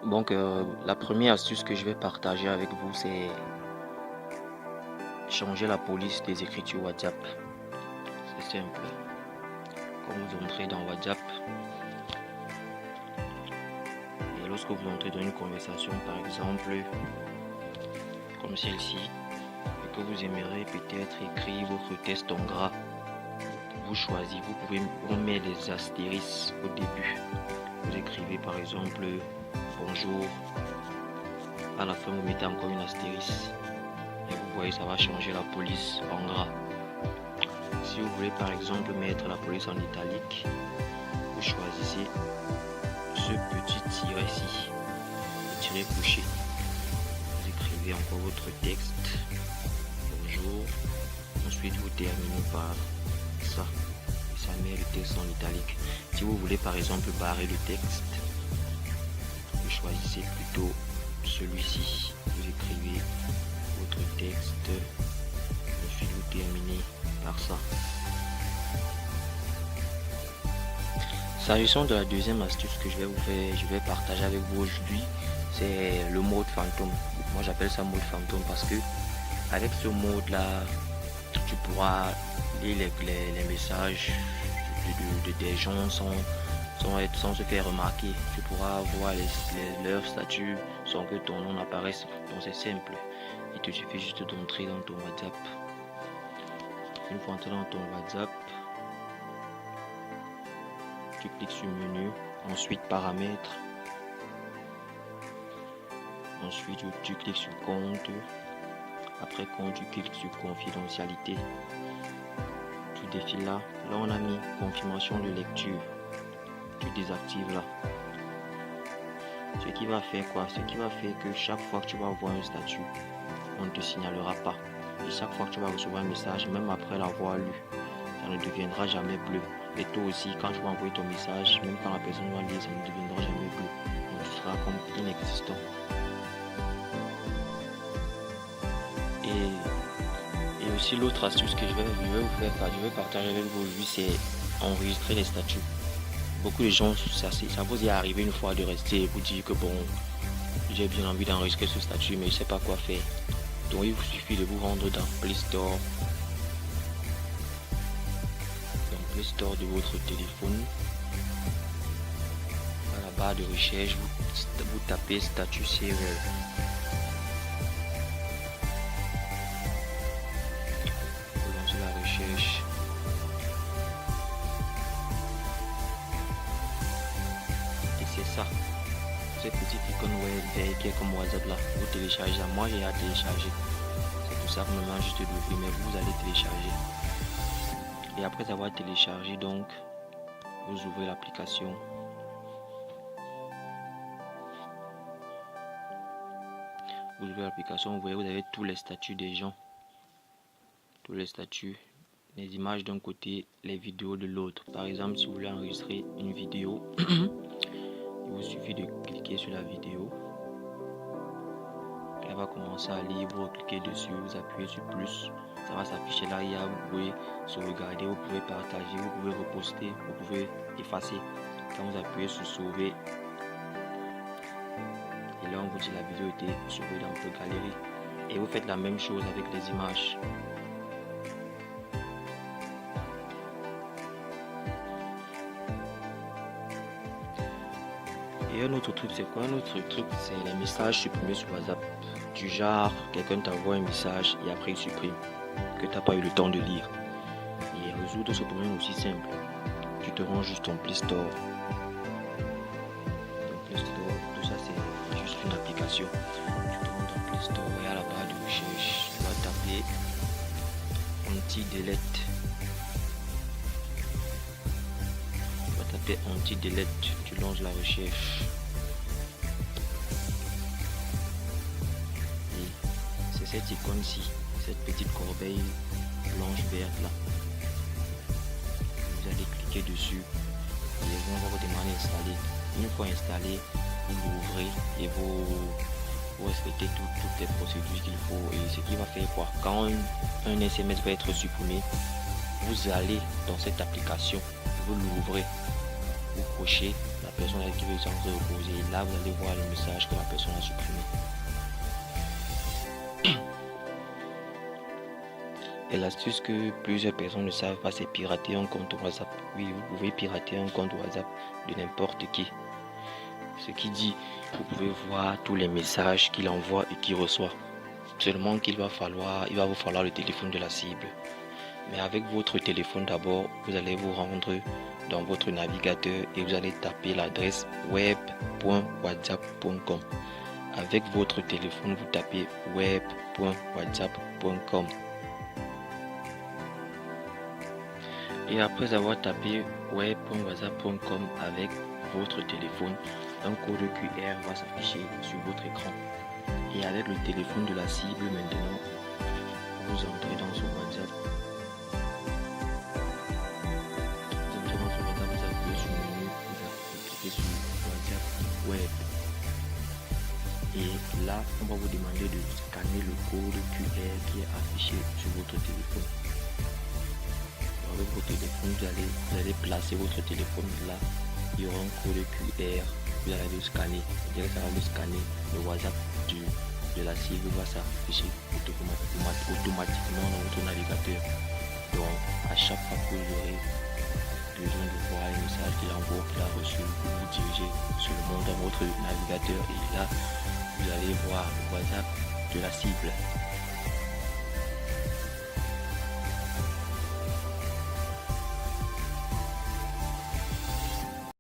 Donc, la première astuce que je vais partager avec vous, c'est changer la police des écritures WhatsApp. C'est simple. Quand vous entrez dans WhatsApp, et lorsque vous entrez dans une conversation, par exemple, comme celle-ci, et que vous aimeriez peut-être écrire votre texte en gras, vous choisissez, vous pouvez mettre des astérisques au début. Vous écrivez par exemple bonjour, à la fin vous mettez encore une astérisque. Et vous voyez, ça va changer la police en gras. Si vous voulez par exemple mettre la police en italique, vous choisissez ce petit tiret-ci, le tiret couché. Vous écrivez encore votre texte, bonjour, ensuite vous terminez par ça. Et ça met le texte en italique. Si vous voulez par exemple barrer le texte, vous choisissez plutôt celui-ci. Vous écrivez votre texte, ensuite vous terminez par ça. S'agissant de la deuxième astuce que je vais partager avec vous aujourd'hui, c'est le mode fantôme. Moi j'appelle ça mode fantôme parce que avec ce mode là, tu pourras lire les messages des gens sans se faire remarquer. Tu pourras voir leurs statuts sans que ton nom apparaisse. Donc c'est simple. Il te suffit juste d'entrer dans ton WhatsApp. Une fois entré dans ton WhatsApp, tu cliques sur menu, ensuite paramètres, ensuite tu cliques sur compte, après compte tu cliques sur confidentialité, tu défiles là, on a mis confirmation de lecture, tu désactives là. Ce qui va faire quoi? Ce qui va faire que chaque fois que tu vas voir un statut, on ne te signalera pas. Et chaque fois que tu vas recevoir un message, même après l'avoir lu, ça ne deviendra jamais bleu. Et toi aussi, quand tu vas envoyer ton message, même quand la personne va lire, ça ne deviendra jamais bleu. Donc tu seras comme inexistant. Et aussi l'autre astuce que je vais partager avec vous aujourd'hui, c'est enregistrer les statuts. Beaucoup de gens, ça vous est arrivé une fois de rester et vous dire que bon, j'ai bien envie d'enregistrer ce statut, mais je ne sais pas quoi faire. Donc il vous suffit de vous rendre dans Play Store. Play Store de votre téléphone. À la barre de recherche, vous tapez statut serveur. Vous lancez la recherche. Et c'est ça. Cette petite icône web qui est comme WhatsApp là. Vous téléchargez ça. Moi j'ai à télécharger. C'est tout simplement juste d'ouvrir, mais vous allez télécharger. Et après avoir téléchargé, donc, vous ouvrez l'application. Vous ouvrez l'application, vous voyez, vous avez tous les statuts des gens. Tous les statuts, les images d'un côté, les vidéos de l'autre. Par exemple, si vous voulez enregistrer une vidéo, il vous suffit de cliquer sur la vidéo. Elle va commencer à lire, vous cliquez dessus, vous appuyez sur plus. Ça va s'afficher là, vous pouvez sauvegarder, vous pouvez partager, vous pouvez reposter, vous pouvez effacer. Quand vous appuyez sur sauver, et là on vous dit la vidéo était sauvée dans votre galerie. Et vous faites la même chose avec les images. Et un autre truc, c'est quoi? Un autre truc, c'est les messages supprimés sur WhatsApp. Du genre, quelqu'un t'envoie un message et après il supprime, que tu n'as pas eu le temps de lire. Et résoudre ce problème aussi simple. Tu te rends juste en Play Store. Dans Play Store, tout ça c'est juste une application. Tu te rends dans Play Store et à la barre de recherche, tu vas taper anti-delete. Tu vas taper anti-delete, tu lances la recherche. Et c'est cette icône-ci, cette petite corbeille blanche verte là. Vous allez cliquer dessus et on va vous demander d'installer. Une fois installé, vous l'ouvrez et vous respectez toutes les procédures qu'il faut. Et ce qui va faire quoi? Quand un SMS va être supprimé, vous allez dans cette application, vous l'ouvrez, vous cochez personne avec qui vous êtes en train de causer. Et là, vous allez voir le message que la personne a supprimé. Et l'astuce que plusieurs personnes ne savent pas, c'est pirater un compte WhatsApp. Oui, vous pouvez pirater un compte WhatsApp de n'importe qui. Ce qui dit, vous pouvez voir tous les messages qu'il envoie et qu'il reçoit. Seulement il va vous falloir le téléphone de la cible. Mais avec votre téléphone d'abord, vous allez vous rendre dans votre navigateur et vous allez taper l'adresse web.whatsapp.com. Avec votre téléphone, vous tapez web.whatsapp.com. Et après avoir tapé web.whatsapp.com avec votre téléphone, un code QR va s'afficher sur votre écran. Et avec le téléphone de la cible maintenant, vous entrez dans son WhatsApp. Vous entrez dans son WhatsApp, vous appuyez sur le menu, vous cliquez sur WhatsApp Web. Et là, on va vous demander de scanner le code QR qui est affiché sur votre téléphone. Avec votre téléphone, vous allez placer votre téléphone là. Il y aura un code QR. Vous allez le scanner. Et ça va le scanner. Le WhatsApp de la cible va s'afficher automatiquement dans votre navigateur. Donc, à chaque fois que vous aurez besoin de voir les messages qu'il envoie, qu'il a reçu, vous vous dirigez sur le monde dans votre navigateur et là, vous allez voir le WhatsApp de la cible.